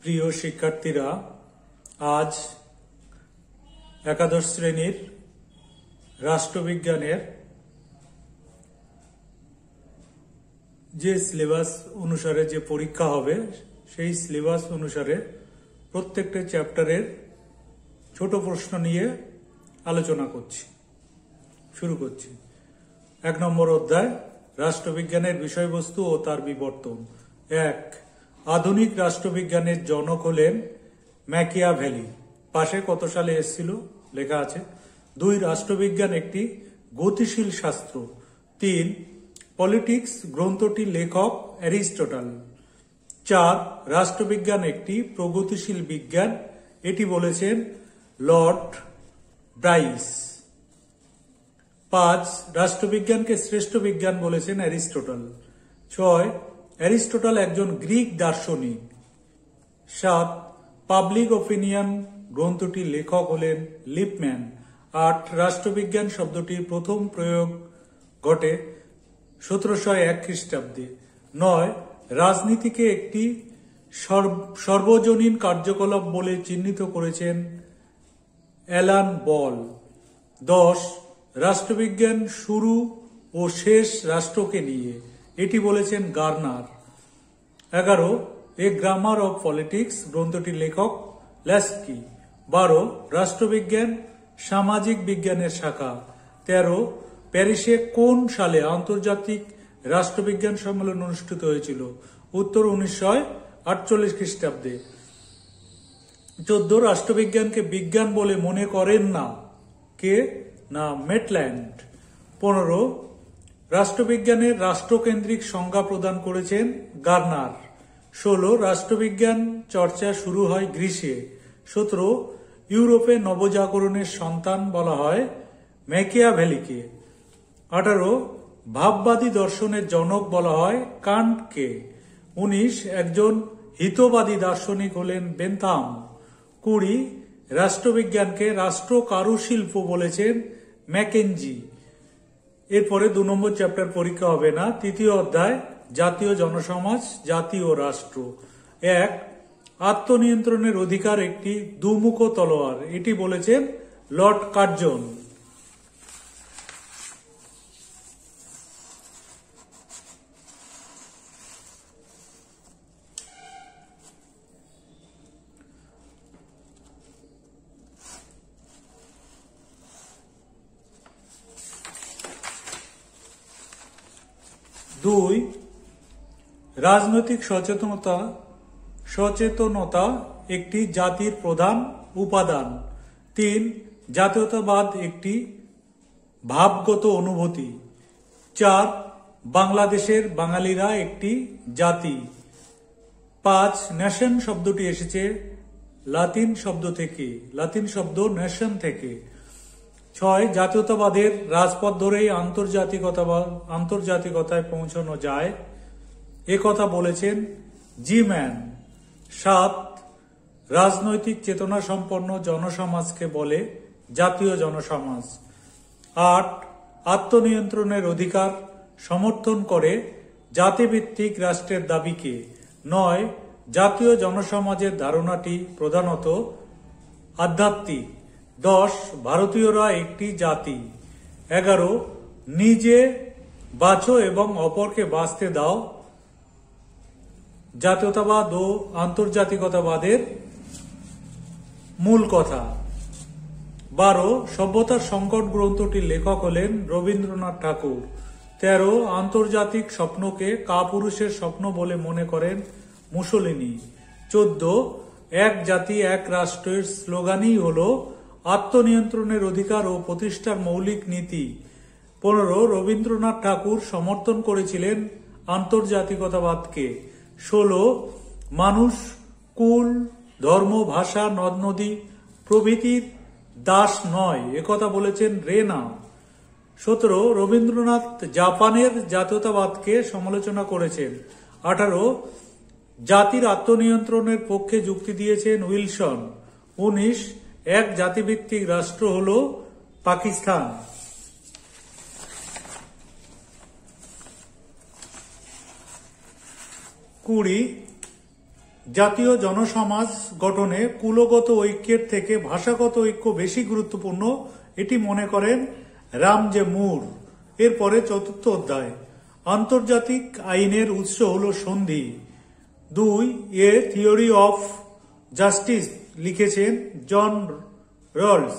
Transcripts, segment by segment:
প্রিয় শিক্ষার্থীরা, আজ একাদশ শ্রেণীর রাষ্ট্রবিজ্ঞানের যে সিলেবাস অনুসারে যে পরীক্ষা হবে সেই সিলেবাস অনুসারে প্রত্যেকটা চ্যাপ্টারের ছোট প্রশ্ন নিয়ে আলোচনা করছি। শুরু করছি। 1 নম্বর অধ্যায়, রাষ্ট্রবিজ্ঞানের বিষয়বস্তু ও তার বিবর্তন। 1, আধুনিক রাষ্ট্রবিজ্ঞানের জনক হলেন ম্যাকিয়াভেলি। পাশে কত সালে এসেছিল লেখা আছে। 2, রাষ্ট্রবিজ্ঞান একটি গতিশীল শাস্ত্র। 3, পলিটিক্স গ্রন্থটির লেখক অ্যারিস্টটল। 4, রাষ্ট্রবিজ্ঞান একটি প্রগতিশীল বিজ্ঞান, এটি বলেছেন লর্ড ব্রাইস। 5, রাষ্ট্রবিজ্ঞানকে শ্রেষ্ঠ বিজ্ঞান বলেছেন অ্যারিস্টটল। 6, অ্যারিস্টটল একজন গ্রিক দার্শনিক। 7, পাবলিক ওপিনিয়ন গ্রন্থটির লেখক হলেন লিপম্যান। 8, রাষ্ট্রবিজ্ঞান শব্দটির প্রথম প্রয়োগ ঘটে 1701 খ্রিস্টাব্দে। 9, রাজনীতিকে একটি সর্বজনীন কার্যকলাপ বলে চিহ্নিত করেছেন অ্যালান বল। 10, রাষ্ট্রবিজ্ঞান শুরু ও শেষ রাষ্ট্রকে নিয়ে, এটি বলেছেন Garner. 11, a grammar of politics গ্রন্থটির লেখক ল্যাস্কি। 12, রাষ্ট্রবিজ্ঞান সামাজিক বিজ্ঞানের শাখা। 13, প্যারিসে কোন সালে আন্তর্জাতিক রাষ্ট্রবিজ্ঞান সম্মেলন অনুষ্ঠিত হয়েছিল? উত্তর 1948 খ্রিস্টাব্দে। 14, রাষ্ট্রবিজ্ঞানকে বিজ্ঞান বলে মনে করেন না কে? না মেটল্যান্ড। 15, রাষ্ট্রবিজ্ঞানের রাষ্ট্রকেন্দ্রিক সংজ্ঞা প্রদান করেছেন গার্নার। 16, রাষ্ট্রবিজ্ঞান চর্চা শুরু হয় গ্রীসে। 17, ইউরোপে নবজাগরণের সন্তান বলা হয় ম্যাকিয়াভেলিকে। 18, ভাববাদী দর্শনের জনক বলা হয় কান্টকে। 19, একজন হিতবাদী দার্শনিক হলেন বেন্থাম। 20, রাষ্ট্রবিজ্ঞানকে রাষ্ট্র কারুশিল্প বলেছেন ম্যাকেঞ্জি। এরপরে 2 নম্বর চ্যাপ্টার পরীক্ষা হবে না। 3য় অধ্যায়, জাতীয় জনসমাজ, জাতি ও রাষ্ট্র। 1, আত্মনিয়ন্ত্রণের অধিকার একটি দুমুখ তলোয়ার, এটি বলেছেন লর্ড কার্জন। 2, রাজনৈতিক সচেতনতা একটি জাতির প্রধান উপাদান। 3, জাতীয়তাবাদ একটি ভাবগত অনুভূতি। 4, বাংলাদেশের বাঙালিরা একটি জাতি। 5, নেশন শব্দটি এসেছে লাতিন শব্দ নেশন থেকে। 6, জাতীয়তাবাদের রাজপথ ধরেই আন্তর্জাতিকতায় পৌঁছানো যায়, এ কথা বলেছেন জি ম্যান। 7, রাজনৈতিক চেতনা সম্পন্ন জনসমাজকে বলে জাতীয় জনসমাজ। 8, আত্মনিয়ন্ত্রণের অধিকার সমর্থন করে জাতিভিত্তিক রাষ্ট্রের দাবিকে। 9, জাতীয় জনসমাজের ধারণাটি প্রধানত আধ্যাত্মিক। 10, ভারতীয়রা একটি জাতি। 11, নিজে বাঁচো এবং অপরকে বাঁচতে দাও, জাতীয়তাবাদ ও আন্তর্জাতিকতাবাদের মূল কথা। 12, সভ্যতার সংকট গ্রন্থটির লেখক হলেন রবীন্দ্রনাথ ঠাকুর। 13, আন্তর্জাতিক স্বপ্নকে কাপুরুষের স্বপ্ন বলে মনে করেন মুসোলিনি। 14, এক জাতি এক রাষ্ট্রের স্লোগানই হল আত্মনিয়ন্ত্রণের অধিকার ও প্রতিষ্ঠার মৌলিক নীতি। 15, রবীন্দ্রনাথ ঠাকুর সমর্থন করেছিলেন আন্তর্জাতিকতাবাদকে। 16, মানুষ কুল, ধর্ম, ভাষা, নদ নদী প্রভৃতির দাস নয়, একথা বলেছেন রেনা। 17, রবীন্দ্রনাথ জাপানের জাতীয়তাবাদকে সমালোচনা করেছেন। 18, জাতির আত্মনিয়ন্ত্রণের পক্ষে যুক্তি দিয়েছেন উইলসন। 19, এক জাতিভিত্তিক রাষ্ট্র হল পাকিস্তান। 20, জাতীয় জনসমাজ গঠনে কুলগত ঐক্যের থেকে ভাষাগত ঐক্য বেশি গুরুত্বপূর্ণ, এটি মনে করেন রামজে মুর। এরপরে চতুর্থ অধ্যায়, আন্তর্জাতিক আইনের উৎস হল সন্ধি। 2 এ থিওরি অফ জাস্টিস লিখেছেন জন রলস।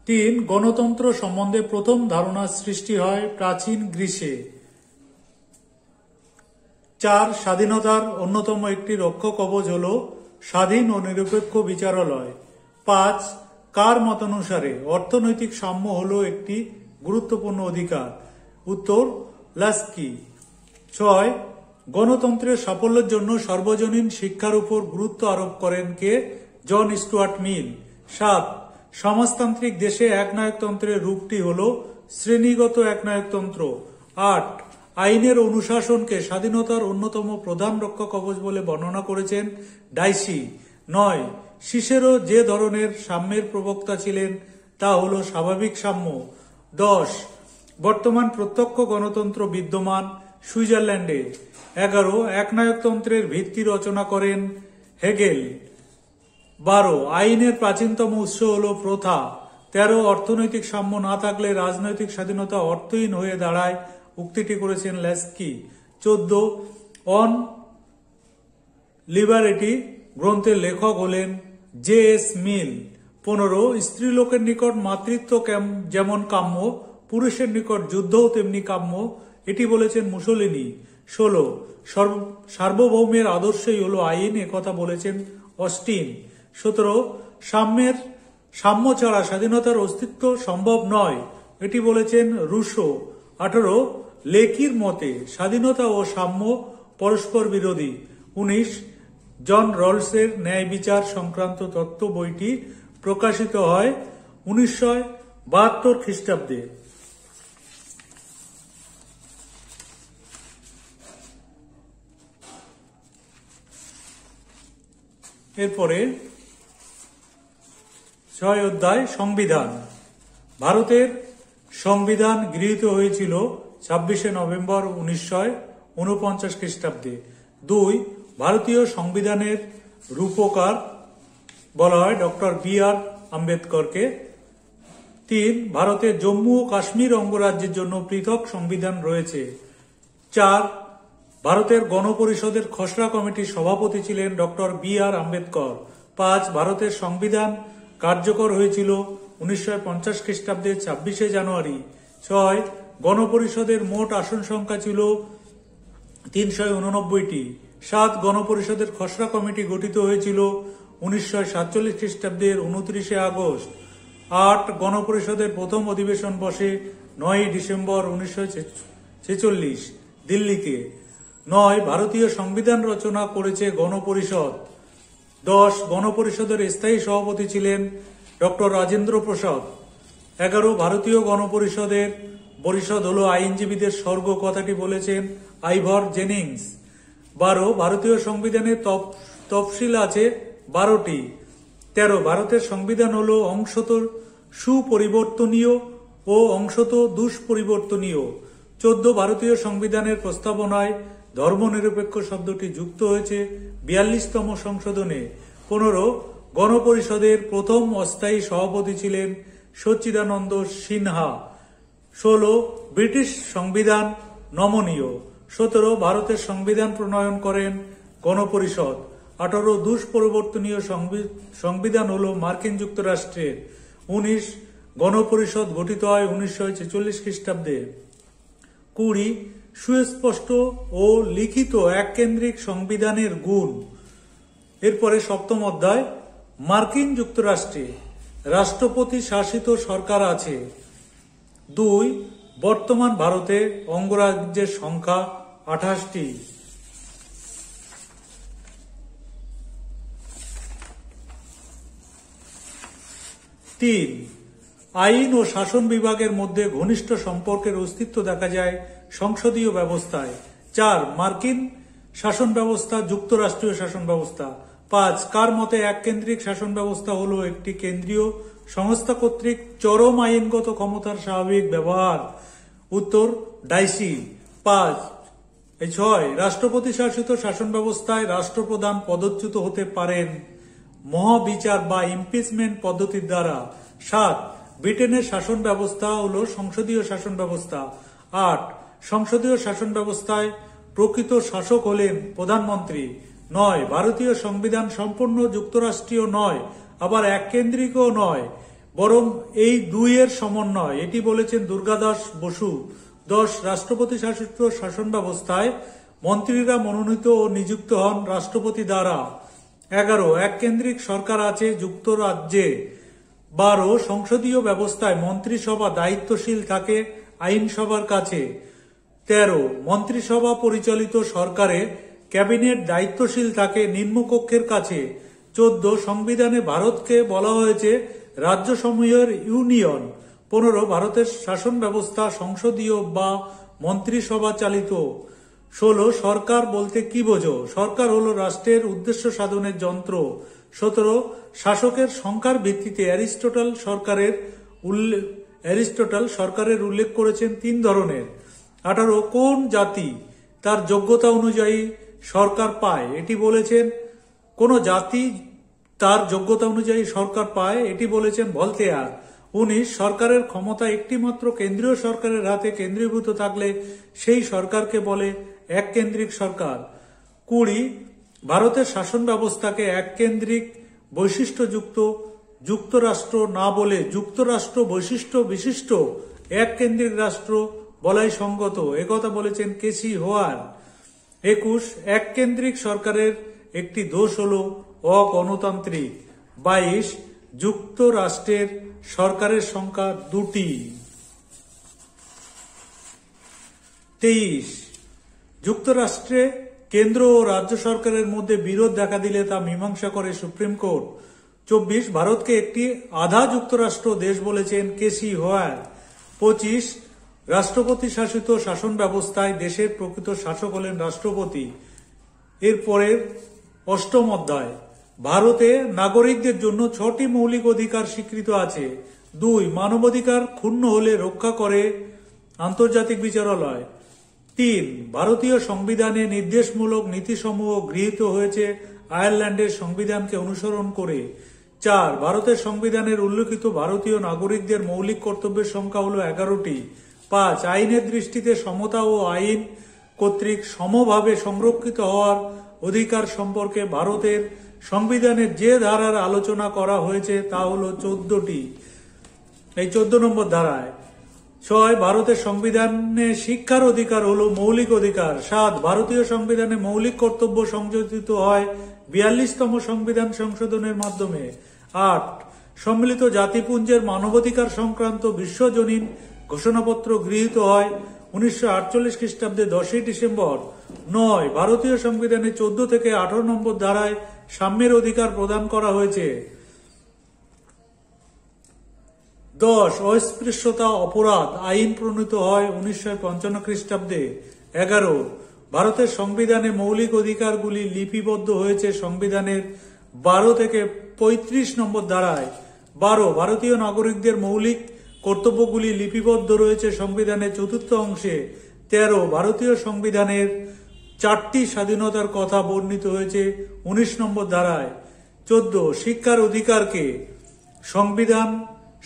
3 গণতন্ত্র সম্বন্ধে প্রথম ধারণা সৃষ্টি হয় প্রাচীন গ্রীসে। 4 স্বাধীনতার অন্যতম একটি রক্ষা কবচ হল স্বাধীন ও নিরপেক্ষ বিচারালয়। 5 কার মতানুসারে অর্থনৈতিক সাম্য হল একটি গুরুত্বপূর্ণ অধিকার? উত্তর লাস্কি। 6 গণতন্ত্রের সাফল্যের জন্য সর্বজনীন শিক্ষার উপর গুরুত্ব আরোপ করেন কে? জন স্টুয়ার্ট মিল। 7 সমাজতান্ত্রিক দেশে একনায়কতন্ত্রের রূপটি হল শ্রেণীগত একনায়কতন্ত্র। 8 আইনের অনুশাসনকে স্বাধীনতার অন্যতম প্রধান রক্ষা কবচ বলে বর্ণনা করেছেন ডাইসি। 9 সিসেরো যে ধরনের সাম্যের প্রবক্তা ছিলেন তা হল স্বাভাবিক সাম্য। 10 বর্তমান প্রত্যক্ষ গণতন্ত্র বিদ্যমান সুইজারল্যান্ডে। 11 একনায়কতন্ত্রের ভিত্তি রচনা করেন হেগেল। 12 আইনের প্রাচীনতম উৎস হল প্রথা। 13 অর্থনৈতিক সাম্য না থাকলে রাজনৈতিক স্বাধীনতা অর্থহীন হয়ে দাঁড়ায়, উক্তিটি করেছেন লেস্কি। 14 অন লিবারেটি গ্রন্থের লেখক হলেন জে.এস. মিল। 15 স্ত্রীলোকের নিকট মাতৃত্ব যেমন কাম্য, পুরুষের নিকট যুদ্ধও তেমনি কাম্য, এটি বলেছেন মুসোলিনি। 16 সার্বভৌমের আদর্শই হল আইন, একথা বলেছেন অস্টিন। 17 সাম্য ছাড়া স্বাধীনতার অস্তিত্ব সম্ভব নয়, এটি বলেছেন রুশো। 18 লেকির মতে স্বাধীনতা ও সাম্য পরস্পর বিরোধী। 19 জন রলসের ন্যায় বিচার সংক্রান্ত তত্ত্ব বইটি প্রকাশিত হয় 1972 খ্রিস্টাব্দে। এরপরে 6 অধ্যায় সংবিধান। ভারতের সংবিধান গৃহীত হয়েছিল 26 নভেম্বর 1949 খ্রিস্টাব্দে। 2 ভারতীয় সংবিধানের রূপকার বলা হয় ডক্টর বি.আর. আম্বেদকরকে। 3 ভারতের জম্মু ও কাশ্মীর অঙ্গরাজ্যের জন্য পৃথক সংবিধান রয়েছে। 4 ভারতের গণপরিষদের খসড়া কমিটির সভাপতি ছিলেন ডক্টর বি.আর. আম্বেদকর। 5 ভারতের সংবিধান কার্যকর হয়েছিল 1950 খ্রিস্টাব্দে 26 জানুয়ারি। 6 গণপরিষদের মোট আসন সংখ্যা ছিল 389টি। 7 গণপরিষদের খসড়া কমিটি গঠিত হয়েছিল 1947 খ্রিস্টাব্দের 29 আগস্ট। 8 গণপরিষদের প্রথম অধিবেশন বসে 9 ডিসেম্বর 1946 দিল্লিতে। 9 ভারতীয় সংবিধান রচনা করেছে গণপরিষদ। 10 গণপরিষদের স্থায়ী সভাপতি ছিলেন ডক্টর রাজেন্দ্র প্রসাদ। 11 ভারতীয় গণপরিষদের পরিষদ হল আইনজীবীদের স্বর্গ, কথাটি বলেছেন আইভর জেনিংস। 12 ভারতীয় সংবিধানে তফসিল আছে 12টি। 13 ভারতের সংবিধান হল অংশত সুপরিবর্তনীয় ও অংশত দুষ্পরিবর্তনীয়। 14 ভারতীয় সংবিধানের প্রস্তাবনায় ধর্মনিরপেক্ষ শব্দটি যুক্ত হয়েছে 42তম সংশোধনে। 15 গণপরিষদের প্রথম অস্থায়ী সভাপতি ছিলেন সচ্চিদানন্দ সিনহা। 16 ব্রিটিশ সংবিধান নমনীয়। 17 ভারতের সংবিধান প্রণয়ন করেন গণপরিষদ। 18 দুষ্পরিবর্তনীয় সংবিধান হল মার্কিন যুক্তরাষ্ট্রের। 19 গণপরিষদ গঠিত হয় 1946 খ্রিস্টাব্দে। 20 সুস্পষ্ট ও লিখিত এককেন্দ্রিক সংবিধানের গুণ। এরপরে 7ম অধ্যায় মার্কিন যুক্তরাষ্ট্রে রাষ্ট্রপতি শাসিত সরকার আছে। 2 বর্তমান ভারতে অঙ্গরাজ্যের সংখ্যা 28টি। 3 আইন ও শাসন বিভাগের মধ্যে ঘনিষ্ঠ সম্পর্কের অস্তিত্ব দেখা যায় সংসদীয় ব্যবস্থায়। 4 মার্কিন শাসন ব্যবস্থা যুক্তরাষ্ট্রীয় শাসন ব্যবস্থা। 5 কার মতে এককেন্দ্রিক শাসন ব্যবস্থা হল একটি কেন্দ্রীয় সংস্থা কর্তৃক চরম আইনগত ক্ষমতার স্বাভাবিক ব্যবহার। উত্তর ডাইসি। 5 এই 6 রাষ্ট্রপতি শাসিত শাসন ব্যবস্থায় রাষ্ট্রপ্রধান পদচ্যুত হতে পারেন মহাবিচার বা ইমপিচমেন্ট পদ্ধতির দ্বারা। 7 ব্রিটেনের শাসন ব্যবস্থা হলো সংসদীয় শাসন ব্যবস্থা। 8 সংসদীয় শাসন ব্যবস্থায় প্রকৃত শাসক হলেন প্রধানমন্ত্রী। 9 ভারতীয় সংবিধান সম্পূর্ণ যুক্তরাষ্ট্রীয় নয়, আবার এককেন্দ্রিকও নয়, বরং এই দুইয়ের সমন্বয়, এটি বলেছেন দুর্গাদাস বসু। 10 রাষ্ট্রপতি শাসিত শাসন ব্যবস্থায় মন্ত্রীরা মনোনীত ও নিযুক্ত হন রাষ্ট্রপতি দ্বারা। 11 এককেন্দ্রিক সরকার আছে যুক্তরাজ্যে। 12 সংসদীয় ব্যবস্থায় মন্ত্রিসভা দায়িত্বশীল থাকে আইনসভার কাছে। 13 মন্ত্রিসভা পরিচালিত সরকারে ক্যাবিনেট দায়িত্বশীল থাকে নিম্নকক্ষের কাছে। 14 সংবিধানে ভারতকে বলা হয়েছে রাজ্যসমূহের ইউনিয়ন। 15 ভারতের শাসন ব্যবস্থা সংসদীয় বা মন্ত্রিসভা চালিত। 16 সরকার বলতে কি বোঝো? সরকার হলো রাষ্ট্রের উদ্দেশ্য সাধনের যন্ত্র। 17 শাসকের সংখ্যার ভিত্তিতে অ্যারিস্টটল সরকারের উল্লেখ করেছেন 3 ধরনের। 18 কোন জাতি তার যোগ্যতা অনুযায়ী সরকার পায়? এটি বলেছেন কোন জাতি তার যোগ্যতা অনুযায়ী সরকার পায়, এটি বলেছেন ভলতেয়ার। 19 সরকারের ক্ষমতা একটিমাত্র কেন্দ্রীয় সরকারের হাতে কেন্দ্রীভূত থাকলে সেই সরকারকে বলে এককেন্দ্রিক সরকার। 20 ভারতের শাসন ব্যবস্থাকে এককেন্দ্রিক বৈশিষ্ট্যযুক্ত যুক্তরাষ্ট্র না বলে যুক্তরাষ্ট্র বৈশিষ্ট্য বিশিষ্ট এককেন্দ্রিক রাষ্ট্র বলাই সঙ্গত, একথা বলেছেন কেসি হোয়ার। 21 এককেন্দ্রিক সরকারের একটি দোষ হল অগণতান্ত্রিক। 22 যুক্তরাষ্ট্রের সরকারের সংখ্যা 2টি। 23 যুক্তরাষ্ট্রে কেন্দ্র ও রাজ্য সরকারের মধ্যে বিরোধ দেখা দিলে তা মীমাংসা করে সুপ্রিম কোর্ট। 24 ভারতকে একটি আধা যুক্তরাষ্ট্র দেশ বলেছেন কেসি হোয়ার। 25 রাষ্ট্রপতি শাসিত শাসন ব্যবস্থায় দেশের প্রকৃত শাসক হলেন রাষ্ট্রপতি। এরপরের 8ম অধ্যায় ভারতে নাগরিকদের জন্য 6টি মৌলিক অধিকার স্বীকৃত আছে। 2 মানবাধিকার ক্ষুণ্ণ হলে রক্ষা করে আন্তর্জাতিক বিচারালয়। 3 ভারতীয় সংবিধানে নির্দেশমূলক নীতিসমূহ গৃহীত হয়েছে আয়ারল্যান্ডের সংবিধানকে অনুসরণ করে। 4 ভারতের সংবিধানের উল্লেখিত ভারতীয় নাগরিকদের মৌলিক কর্তব্যের সংখ্যা হল 11টি। 5 আইনের দৃষ্টিতে সমতা ও আইন কর্তৃক সমভাবে সংরক্ষিত হওয়ার অধিকার সম্পর্কে ভারতের সংবিধানের যে ধারার আলোচনা করা হয়েছে তা হল 14টি। এই 14 নম্বর ধারায়। 6 ভারতের সংবিধানে শিক্ষার অধিকার হল মৌলিক অধিকার। 7 ভারতীয় সংবিধানে মৌলিক কর্তব্য সংযোজিত হয় 42তম সংবিধান সংশোধনের মাধ্যমে। 8 সম্মিলিত জাতিপুঞ্জের মানবাধিকার সংক্রান্ত বিশ্বজনীন ঘোষণাপত্র গৃহীত হয় 1948 খ্রিস্টাব্দে 10ই ডিসেম্বর। 9 ভারতীয় সংবিধানে 14 থেকে 18 নম্বর ধারায় সাম্যের অধিকার প্রদান করা হয়েছে। 10 অস্পৃশ্যতা অপরাধ আইন প্রণীত হয় 1955 খ্রিস্টাব্দে। 11 ভারতের সংবিধানে মৌলিক অধিকারগুলি লিপিবদ্ধ হয়েছে সংবিধানের 12 থেকে 35 নম্বর ধারায়। 12 ভারতীয় নাগরিকদের মৌলিক কর্তব্যগুলি লিপিবদ্ধ রয়েছে সংবিধানের 4র্থ অংশে। 13 ভারতীয় সংবিধানের 4টি স্বাধীনতার কথা বর্ণিত হয়েছে 19 নম্বর ধারায়। 14 শিক্ষার অধিকারকে সংবিধান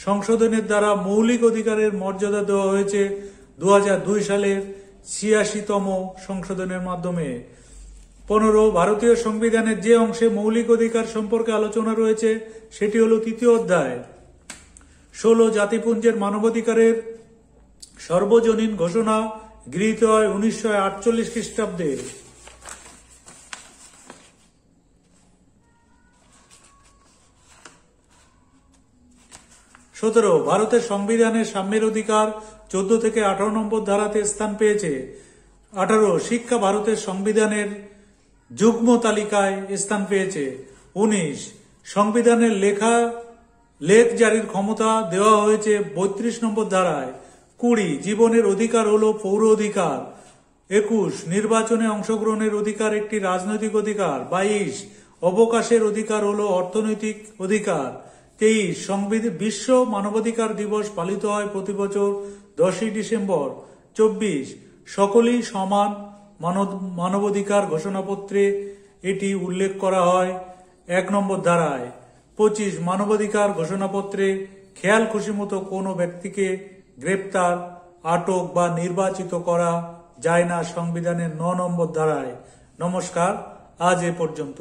সংশোধনের দ্বারা মৌলিক অধিকারের মর্যাদা দেওয়া হয়েছে 2002 সালের 86তম সংশোধনের মাধ্যমে। 15 ভারতীয় সংবিধানের যে অংশে মৌলিক অধিকার সম্পর্কে আলোচনা রয়েছে সেটি হল 3য় অধ্যায়। 16 জাতিপুঞ্জের মানবাধিকারের সর্বজনীন ঘোষণা গৃহীত হয় 1948 খ্রিস্টাব্দে। 17 ভারতের সংবিধানে সাম্যের অধিকার 14 থেকে 18 নম্বর ধারাতে স্থান পেয়েছে। 18 শিক্ষা ভারতের সংবিধানের যুগ্ম তালিকায় স্থান পেয়েছে। 19 সংবিধানের লেখ জারির ক্ষমতা দেওয়া হয়েছে 32 নম্বর ধারায়। 20 জীবনের অধিকার হল পৌর অধিকার। 21 নির্বাচনে অংশগ্রহণের অধিকার একটি রাজনৈতিক অধিকার। 22 অবকাশের অধিকার হল অর্থনৈতিক অধিকার। 23 বিশ্ব মানবাধিকার দিবস পালিত হয় প্রতি বছর 10ই ডিসেম্বর। 24 সকলেই সমান মানবাধিকার ঘোষণাপত্রে এটি উল্লেখ করা হয় 1 নম্বর ধারায়। 25 মানবাধিকার ঘোষণাপত্রে খেয়াল খুশি মতো কোনো ব্যক্তিকে গ্রেপ্তার, আটক বা নির্বাচিত করা যায় না সংবিধানের 9 নম্বর ধারায়। নমস্কার, আজ এ পর্যন্ত।